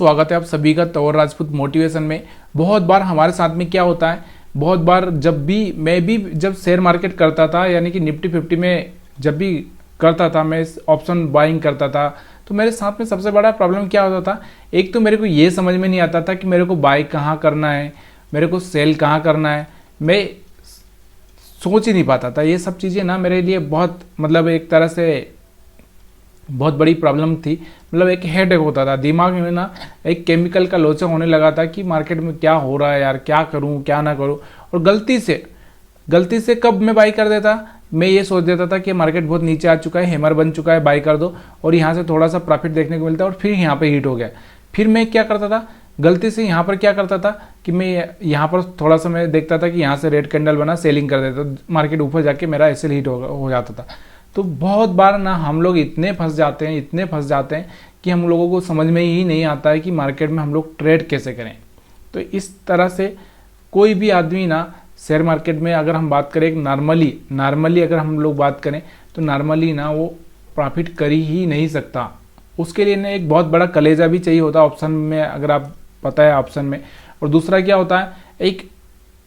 स्वागत है आप सभी का तौर राजपूत मोटिवेशन में। बहुत बार हमारे साथ में क्या होता है, बहुत बार जब शेयर मार्केट करता था, यानी कि निफ्टी 50 में जब भी करता था, मैं ऑप्शन बाइंग करता था, तो मेरे साथ में सबसे बड़ा प्रॉब्लम क्या होता था। एक तो मेरे को ये समझ में नहीं आता था कि मेरे को बाय कहाँ करना है, मेरे को सेल कहाँ करना है। मैं सोच ही नहीं पाता था। ये सब चीज़ें ना मेरे लिए बहुत एक तरह से बहुत बड़ी प्रॉब्लम थी। एक हेडेक होता था दिमाग में ना, एक केमिकल का लोचा होने लगा था कि मार्केट में क्या हो रहा है यार, क्या करूं क्या ना करूं। और गलती से कब मैं बाई कर देता, मैं ये सोच देता था कि मार्केट बहुत नीचे आ चुका है, हैमर बन चुका है, बाई कर दो, और यहाँ से थोड़ा सा प्रॉफिट देखने को मिलता है और फिर यहाँ पे हिट हो गया। फिर मैं क्या करता था, गलती से यहाँ पर क्या करता था कि मैं यहाँ पर थोड़ा सा मैं देखता था कि यहाँ से रेड कैंडल बना, सेलिंग कर देता, मार्केट ऊपर जाके मेरा ऐसे हिट हो जाता था। तो बहुत बार ना हम लोग इतने फंस जाते हैं कि हम लोगों को समझ में ही नहीं आता है कि मार्केट में हम लोग ट्रेड कैसे करें। तो इस तरह से कोई भी आदमी ना शेयर मार्केट में अगर हम बात करें, नॉर्मली अगर हम लोग बात करें तो नॉर्मली ना वो प्रॉफिट कर ही नहीं सकता। उसके लिए ना एक बहुत बड़ा कलेजा भी चाहिए होता है ऑप्शन में, अगर आप पता है ऑप्शन में। और दूसरा क्या होता है, एक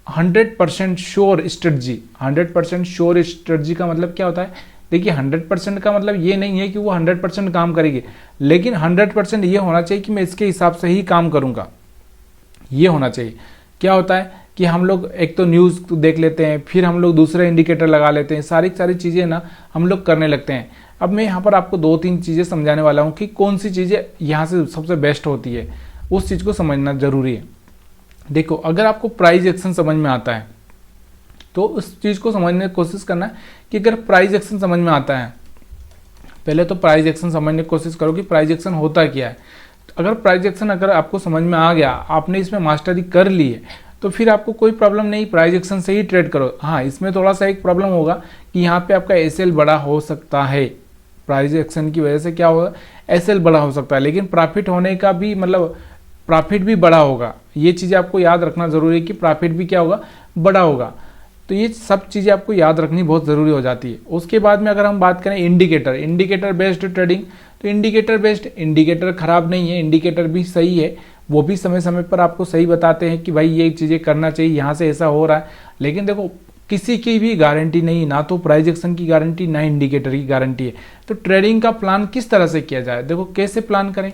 100% श्योर स्ट्रेटजी। 100% श्योर स्ट्रेटजी का मतलब क्या होता है, देखिए 100% का मतलब ये नहीं है कि वो 100% काम करेगी, लेकिन 100% ये होना चाहिए कि मैं इसके हिसाब से ही काम करूँगा, ये होना चाहिए। क्या होता है कि हम लोग एक तो न्यूज़ देख लेते हैं, फिर हम लोग दूसरे इंडिकेटर लगा लेते हैं, सारी चीज़ें ना हम लोग करने लगते हैं। अब मैं यहाँ पर आपको 2-3 चीज़ें समझाने वाला हूँ कि कौन सी चीज़ें यहाँ से सबसे बेस्ट होती है, उस चीज़ को समझना ज़रूरी है। देखो, अगर आपको प्राइस एक्शन समझ में आता है तो उस चीज़ को समझने की कोशिश करना है कि अगर प्राइस एक्शन समझ में आता है, पहले तो प्राइस एक्शन समझने की कोशिश करो कि प्राइस एक्शन होता क्या है। अगर प्राइस एक्शन अगर आपको समझ में आ गया, आपने इसमें मास्टरी कर ली है, तो फिर आपको कोई प्रॉब्लम नहीं, प्राइस एक्शन से ही ट्रेड करो। हाँ, इसमें थोड़ा सा एक प्रॉब्लम होगा कि यहाँ पे आपका एसएल बड़ा हो सकता है, प्राइस एक्शन की वजह से क्या होगा, एसएल बड़ा हो सकता है, लेकिन प्रॉफिट होने का भी प्रॉफिट भी बड़ा होगा। ये चीज़ें आपको याद रखना ज़रूरी है कि प्रॉफिट भी क्या होगा, बड़ा होगा। तो ये सब चीज़ें आपको याद रखनी बहुत ज़रूरी हो जाती है। उसके बाद में अगर हम बात करें इंडिकेटर बेस्ड ट्रेडिंग, तो इंडिकेटर खराब नहीं है, इंडिकेटर भी सही है, वो भी समय समय पर आपको सही बताते हैं कि भाई ये चीज़ें करना चाहिए, यहाँ से ऐसा हो रहा है। लेकिन देखो, किसी की भी गारंटी नहीं, ना तो प्राइस एक्शन की गारंटी, ना इंडिकेटर की गारंटी है। तो ट्रेडिंग का प्लान किस तरह से किया जाए, देखो कैसे प्लान करें,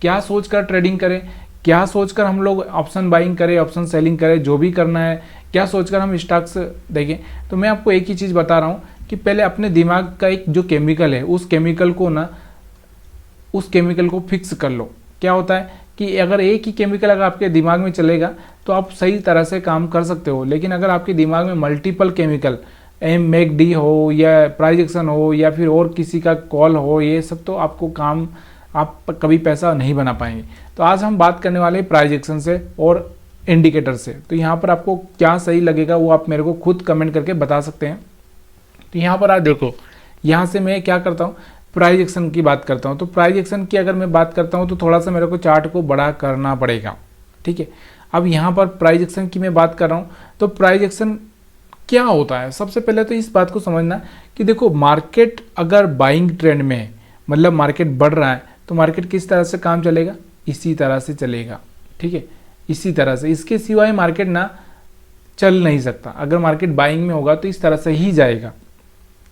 क्या सोचकर ट्रेडिंग करें, क्या सोचकर हम लोग ऑप्शन बाइंग करें, ऑप्शन सेलिंग करें, जो भी करना है, क्या सोचकर हम स्टॉक्स देखें। तो मैं आपको एक ही चीज़ बता रहा हूँ कि पहले अपने दिमाग का एक जो केमिकल है, उस केमिकल को फिक्स कर लो। क्या होता है कि अगर एक ही केमिकल अगर आपके दिमाग में चलेगा तो आप सही तरह से काम कर सकते हो। लेकिन अगर आपके दिमाग में मल्टीपल केमिकल, MACD हो या प्राइस एक्शन हो या फिर और किसी का कॉल हो, ये सब तो आप कभी पैसा नहीं बना पाएंगे। तो आज हम बात करने वाले हैं प्राइस एक्शन से और इंडिकेटर से। तो यहाँ पर आपको क्या सही लगेगा वो आप मेरे को खुद कमेंट करके बता सकते हैं। तो यहाँ पर आप देखो, यहाँ से मैं क्या करता हूँ, प्राइस एक्शन की बात करता हूँ। तो प्राइस एक्शन की अगर मैं बात करता हूँ तो थोड़ा सा मेरे को चार्ट को बड़ा करना पड़ेगा, ठीक है। अब यहाँ पर प्राइस एक्शन की मैं बात कर रहा हूँ, तो प्राइस एक्शन क्या होता है, सबसे पहले तो इस बात को समझना कि देखो, मार्केट अगर बाइंग ट्रेंड में है, मतलब मार्केट बढ़ रहा है, तो मार्केट किस तरह से काम चलेगा, इसी तरह से चलेगा, ठीक है, इसी तरह से। इसके सिवाय मार्केट ना चल नहीं सकता। अगर मार्केट बाइंग में होगा तो इस तरह से ही जाएगा।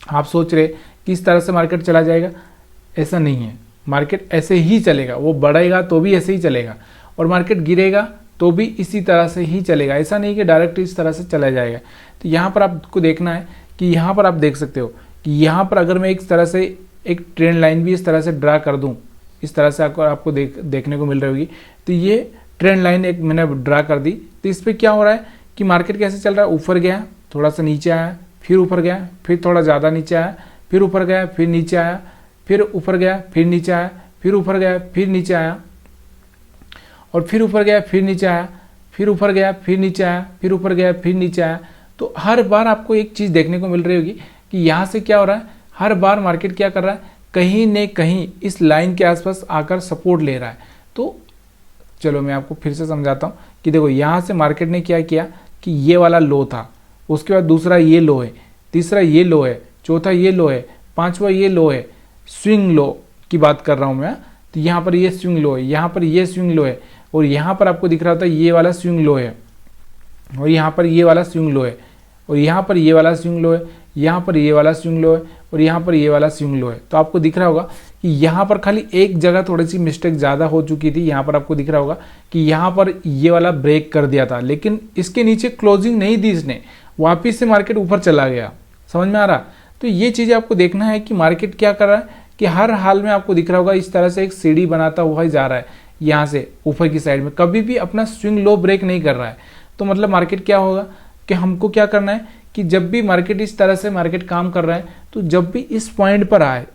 आप सोच रहे कि इस तरह से मार्केट चला जाएगा, ऐसा नहीं है। मार्केट ऐसे ही चलेगा, वो बढ़ेगा तो भी ऐसे ही चलेगा, और मार्केट गिरेगा तो भी इसी तरह से ही चलेगा। ऐसा नहीं कि डायरेक्ट इस तरह से चला जाएगा। तो यहाँ पर आपको देखना है कि यहाँ पर आप देख सकते हो कि यहाँ पर अगर मैं एक तरह से एक ट्रेंड लाइन भी इस तरह से ड्रा कर दूँ, इस तरह से आपको देखने को मिल रही होगी। तो ये ट्रेंड लाइन एक मैंने ड्रा कर दी। तो इस पर क्या हो रहा है कि मार्केट कैसे चल रहा है, ऊपर गया, थोड़ा सा नीचे आया, फिर ऊपर गया, फिर थोड़ा ज़्यादा नीचे आया, फिर ऊपर गया, फिर नीचे आया, फिर ऊपर गया, फिर नीचे आया, फिर ऊपर गया, फिर नीचे आया, और फिर ऊपर गया, फिर नीचे आया, फिर ऊपर गया, फिर नीचे आया, फिर ऊपर गया, फिर नीचे आया। तो हर बार आपको एक चीज़ देखने को मिल रही होगी कि यहाँ से क्या हो रहा है, हर बार मार्केट क्या कर रहा है, कहीं न कहीं इस लाइन के आसपास आकर सपोर्ट ले रहा है। तो चलो मैं आपको फिर से समझाता हूँ कि देखो, यहाँ से मार्केट ने क्या किया कि ये वाला लो था, उसके बाद दूसरा ये लो है, तीसरा ये लो है, चौथा ये लो है, पांचवा ये लो है, स्विंग लो की बात कर रहा हूँ मैं। तो यहाँ पर ये स्विंग लो है, यहाँ पर ये स्विंग लो है, और यहाँ पर आपको दिख रहा होता है ये वाला स्विंग लो है, और यहाँ पर ये वाला स्विंग लो है, और यहाँ पर ये वाला स्विंग लो है, यहाँ पर ये वाला स्विंग लो है, और यहाँ पर ये वाला स्विंग लो है। तो आपको दिख रहा होगा कि यहाँ पर खाली एक जगह थोड़ी सी मिस्टेक ज़्यादा हो चुकी थी। यहाँ पर आपको दिख रहा होगा कि यहाँ पर ये वाला ब्रेक कर दिया था, लेकिन इसके नीचे क्लोजिंग नहीं दी इसने, वापिस से मार्केट ऊपर चला गया। समझ में आ रहा? तो ये चीज़ें आपको देखना है कि मार्केट क्या कर रहा है, कि हर हाल में आपको दिख रहा होगा इस तरह से एक सीढ़ी बनाता हुआ ही जा रहा है यहाँ से ऊपर की साइड में, कभी भी अपना स्विंग लो ब्रेक नहीं कर रहा है। तो मतलब मार्केट क्या होगा कि हमको क्या करना है कि जब भी मार्केट इस तरह से मार्केट काम कर रहा है, तो जब भी इस पॉइंट पर आए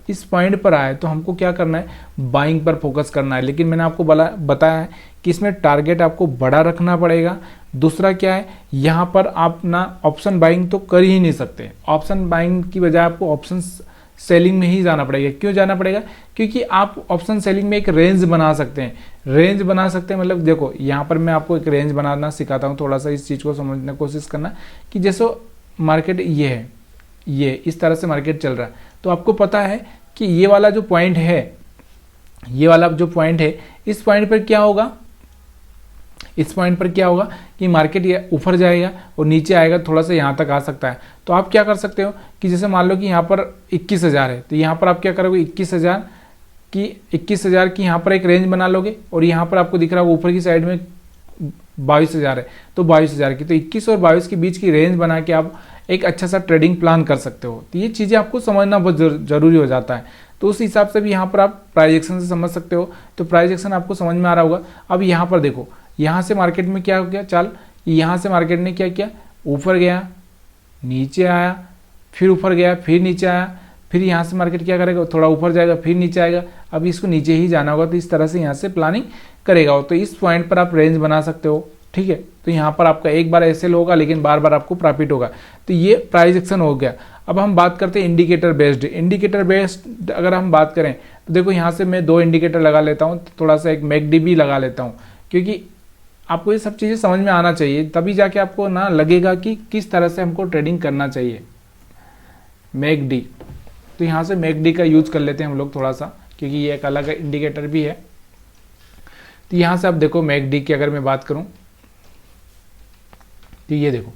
तो हमको क्या करना है, बाइंग पर फोकस करना है। लेकिन मैंने आपको बताया है कि इसमें टारगेट आपको बड़ा रखना पड़ेगा। दूसरा क्या है, यहाँ पर आप ना ऑप्शन बाइंग तो कर ही नहीं सकते, ऑप्शन बाइंग की बजाय आपको ऑप्शन सेलिंग में ही जाना पड़ेगा। क्यों जाना पड़ेगा? क्योंकि आप ऑप्शन सेलिंग में एक रेंज बना सकते हैं, मतलब देखो यहाँ पर मैं आपको एक रेंज बनाना सिखाता हूँ, थोड़ा सा इस चीज़ को समझने की कोशिश करना कि जैसे मार्केट ये है, ये इस तरह से मार्केट चल रहा है, तो आपको पता है कि ये वाला जो पॉइंट है, इस पॉइंट पर क्या होगा, कि मार्केट ये ऊपर जाएगा और नीचे आएगा, थोड़ा सा यहाँ तक आ सकता है। तो आप क्या कर सकते हो कि जैसे मान लो कि यहाँ पर 21,000 है, तो यहाँ पर आप क्या करोगे, 21,000 की यहाँ पर एक रेंज बना लोगे, और यहाँ पर आपको दिख रहा है ऊपर की साइड में 22,000 है, तो 22,000 की, तो 21 और 22 के बीच की रेंज बना के आप एक अच्छा सा ट्रेडिंग प्लान कर सकते हो। तो ये चीज़ें आपको समझना बहुत जरूरी हो जाता है। तो उस हिसाब से भी यहाँ पर आप प्राइस एक्शन से समझ सकते हो। तो प्राइस एक्शन आपको समझ में आ रहा होगा। अब यहाँ पर देखो, यहाँ से मार्केट में क्या हो गया, चाल यहाँ से मार्केट ने क्या किया, ऊपर गया, नीचे आया, फिर ऊपर गया, फिर नीचे आया, फिर यहाँ से मार्केट क्या करेगा, थोड़ा ऊपर जाएगा, फिर नीचे आएगा। अब इसको नीचे ही जाना होगा, तो इस तरह से यहाँ से प्लानिंग करेगा। तो इस पॉइंट पर आप रेंज बना सकते हो, ठीक है। तो यहाँ पर आपका एक बार एसएल होगा, लेकिन बार बार आपको प्रॉफिट होगा। तो ये प्राइस एक्शन हो गया। अब हम बात करते हैं इंडिकेटर बेस्ड अगर हम बात करें तो देखो यहाँ से मैं 2 इंडिकेटर लगा लेता हूँ, थोड़ा सा एक मैकडी भी लगा लेता हूँ, क्योंकि आपको ये सब चीज़ें समझ में आना चाहिए, तभी जाके आपको ना लगेगा कि किस तरह से हमको ट्रेडिंग करना चाहिए। मैकडी, तो यहाँ से मैकडी का यूज कर लेते हैं हम लोग थोड़ा सा, क्योंकि ये एक अलग इंडिकेटर भी है। तो यहाँ से आप देखो मैकडी की अगर मैं बात करूँ तो ये देखो,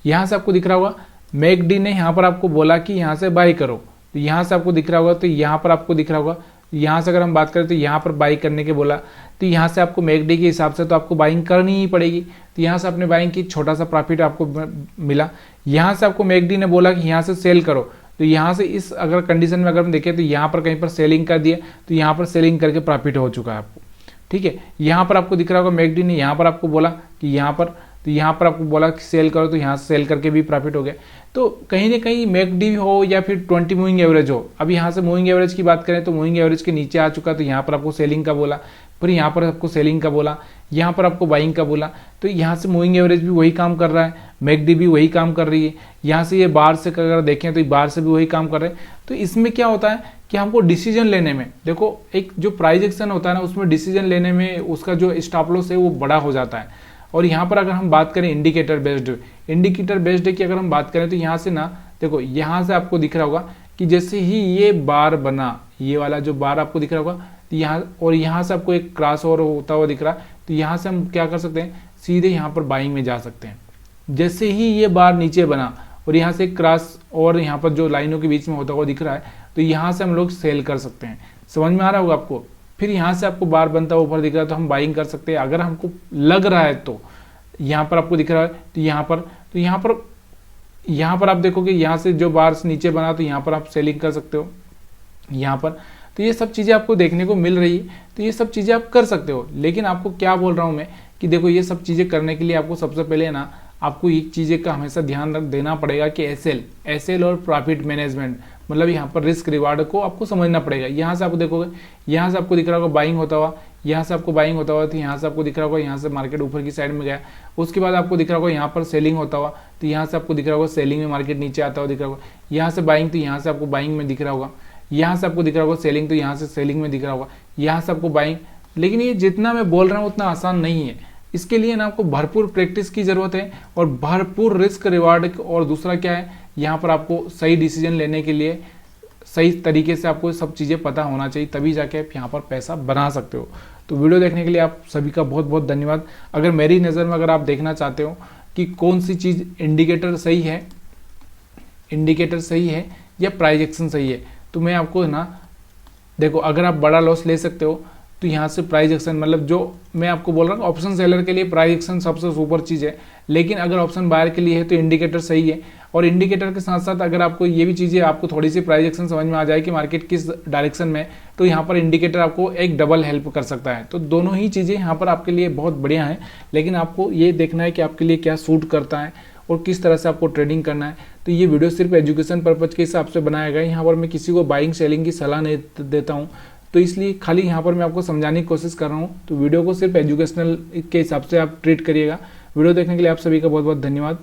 यहाँ से आपको दिख रहा होगा मैकडी ने यहाँ पर आपको बोला कि यहाँ से बाई करो, तो यहाँ से आपको दिख रहा होगा, तो यहाँ पर आपको दिख रहा होगा। यहाँ से अगर हम बात करें तो यहाँ पर बाई करने के बोला, तो यहाँ से आपको मैकडी के हिसाब से तो आपको बाइंग करनी ही पड़ेगी। तो यहाँ से आपने बाइंग की, छोटा सा प्रॉफिट आपको मिला। यहाँ से आपको मैकडी ने बोला कि यहाँ से सेल करो, तो यहाँ से इस अगर कंडीशन में अगर हम देखें तो यहाँ पर कहीं पर सेलिंग कर दिया, तो यहाँ पर सेलिंग करके प्रॉफिट हो चुका है आपको, ठीक है। यहाँ पर आपको दिख रहा होगा मैकडी ने यहाँ पर आपको बोला कि यहाँ पर, तो यहाँ पर आपको बोला कि सेल करो, तो यहाँ से सेल करके भी प्रॉफिट हो गया। तो कहीं ना कहीं मैकडी हो या फिर 20 मूविंग एवरेज हो, अब यहाँ से मूविंग एवरेज की बात करें तो मूविंग एवरेज के नीचे आ चुका, तो यहाँ पर आपको सेलिंग का बोला, फिर यहाँ पर आपको सेलिंग का बोला, यहाँ पर आपको बाइंग का बोला। तो यहाँ से मूविंग एवरेज भी वही काम कर रहा है, मैकडी भी वही काम कर रही है। यहाँ से ये बार से अगर देखें तो ये बार से भी वही काम कर रहे हैं। तो इसमें क्या होता है कि हमको डिसीजन लेने में, देखो एक जो प्राइस एक्शन होता है ना, उसमें डिसीजन लेने में उसका जो स्टॉप लॉस है वो बड़ा हो जाता है। और यहाँ पर अगर हम बात करें इंडिकेटर बेस्ड की अगर हम बात करें तो यहाँ से ना देखो, यहाँ से आपको दिख रहा होगा कि जैसे ही ये बार बना, ये वाला जो बार आपको दिख रहा होगा, तो यहाँ और यहाँ से आपको एक क्रॉस ओवर होता हुआ दिख रहा है, तो यहाँ से हम क्या कर सकते हैं, सीधे यहाँ पर बाइंग में जा सकते हैं। जैसे ही ये बार नीचे बना और यहाँ से क्रॉस और यहाँ पर जो लाइनों के बीच में होता हुआ दिख रहा है, तो यहाँ से हम लोग सेल कर सकते हैं। समझ में आ रहा होगा आपको। फिर यहाँ से आपको बार बनता हुआ ऊपर दिख रहा है, तो हम बाइंग कर सकते हैं अगर हमको लग रहा है तो। यहाँ पर आपको दिख रहा है, तो यहाँ पर आप देखोगे यहाँ से जो बार से नीचे बना, तो यहाँ पर आप सेलिंग कर सकते हो यहाँ पर। तो ये सब चीज़ें आपको देखने को मिल रही है, तो ये सब चीज़ें आप कर सकते हो। लेकिन आपको क्या बोल रहा हूँ मैं कि देखो, ये सब चीज़ें करने के लिए आपको सबसे पहले ना आपको एक चीज़ें का हमेशा ध्यान देना पड़ेगा कि एसएल और प्रॉफिट मैनेजमेंट, मतलब यहाँ पर रिस्क रिवार्ड को आपको समझना पड़ेगा। यहाँ से आप देखोगे, यहाँ से आपको दिख रहा होगा बाइंग होता हुआ, यहाँ से आपको बाइंग होता हुआ, तो यहाँ से आपको दिख रहा होगा यहाँ से मार्केट ऊपर की साइड में गया। उसके बाद आपको दिख रहा होगा यहाँ पर सेलिंग होता हुआ, तो यहाँ से आपको दिख रहा होगा सेलिंग में मार्केट नीचे आता हुआ दिख रहा होगा। यहाँ से बाइंग, तो यहाँ से आपको बाइंग में दिख रहा होगा। यहाँ से आपको दिख रहा होगा सेलिंग, तो यहाँ से सेलिंग में दिख रहा होगा। यहाँ से आपको बाइंग। लेकिन ये जितना मैं बोल रहा हूँ उतना आसान नहीं है। इसके लिए ना आपको भरपूर प्रैक्टिस की ज़रूरत है और भरपूर रिस्क रिवार्ड। और दूसरा क्या है, यहाँ पर आपको सही डिसीजन लेने के लिए सही तरीके से आपको सब चीज़ें पता होना चाहिए, तभी जाके आप यहाँ पर पैसा बना सकते हो। तो वीडियो देखने के लिए आप सभी का बहुत बहुत धन्यवाद। अगर मेरी नज़र में अगर आप देखना चाहते हो कि कौन सी चीज़ इंडिकेटर सही है या प्राइस एक्शन सही है, तो मैं आपको ना देखो, अगर आप बड़ा लॉस ले सकते हो तो यहाँ से प्राइस एक्शन, मतलब जो मैं आपको बोल रहा हूँ, ऑप्शन सेलर के लिए प्राइस एक्शन सबसे सुपर चीज़ है, लेकिन अगर ऑप्शन बायर के लिए है तो इंडिकेटर सही है। और इंडिकेटर के साथ साथ अगर आपको ये भी चीज़ें, आपको थोड़ी सी प्राइस एक्शन समझ में आ जाए कि मार्केट किस डायरेक्शन में, तो यहाँ पर इंडिकेटर आपको एक डबल हेल्प कर सकता है। तो दोनों ही चीज़ें यहाँ पर आपके लिए बहुत बढ़िया हैं, लेकिन आपको ये देखना है कि आपके लिए क्या सूट करता है और किस तरह से आपको ट्रेडिंग करना है। तो ये वीडियो सिर्फ एजुकेशन पर्पज़ के हिसाब से बनाया गया है, यहाँ पर मैं किसी को बाइंग सेलिंग की सलाह नहीं देता हूँ, तो इसलिए खाली यहाँ पर मैं आपको समझाने की कोशिश कर रहा हूँ। तो वीडियो को सिर्फ एजुकेशनल के हिसाब से आप ट्रीट करिएगा। वीडियो देखने के लिए आप सभी का बहुत बहुत धन्यवाद।